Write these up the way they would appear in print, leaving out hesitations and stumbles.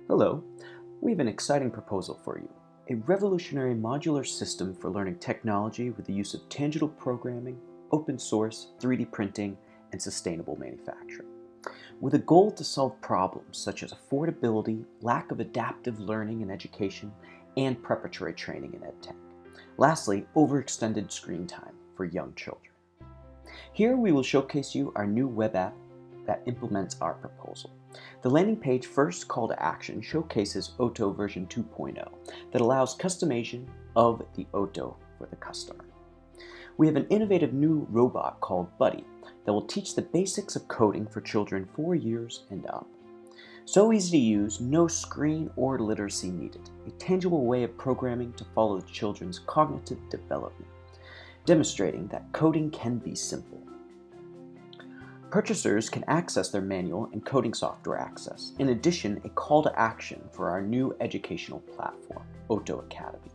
Hello, we have an exciting proposal for you. A revolutionary modular system for learning technology with the use of tangible programming, open source, 3D printing, and sustainable manufacturing. With a goal to solve problems such as affordability, lack of adaptive learning in education, and preparatory training in EdTech. Lastly, overextended screen time for young children. Here we will showcase you our new web app that implements our proposal. The landing page first call to action showcases Otto version 2.0 that allows customization of the Otto for the customer. We have an innovative new robot called Buddy that will teach the basics of coding for children 4 years and up. So easy to use, no screen or literacy needed. A tangible way of programming to follow the children's cognitive development, demonstrating that coding can be simple. Purchasers can access their manual and coding software access. In addition, a call to action for our new educational platform, Otto Academy.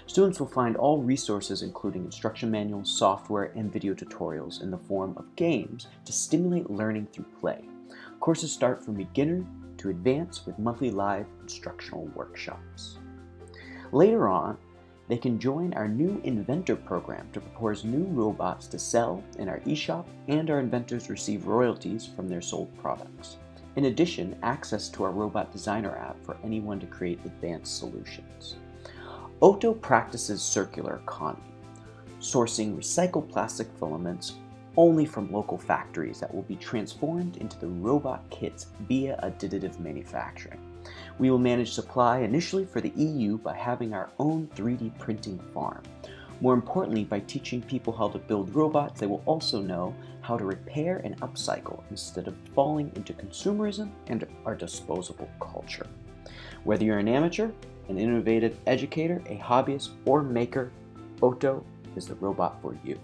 Students will find all resources including instruction manuals, software, and video tutorials in the form of games to stimulate learning through play. Courses start from beginner to advanced with monthly live instructional workshops. Later on, they can join our new Inventor program to propose new robots to sell in our eShop, and our inventors receive royalties from their sold products. In addition, access to our Robot Designer app for anyone to create advanced solutions. Otto practices circular economy, sourcing recycled plastic filaments only from local factories that will be transformed into the robot kits via additive manufacturing. We will manage supply initially for the EU by having our own 3D printing farm. More importantly, by teaching people how to build robots, they will also know how to repair and upcycle instead of falling into consumerism and our disposable culture. Whether you're an amateur, an innovative educator, a hobbyist, or maker, Otto is the robot for you.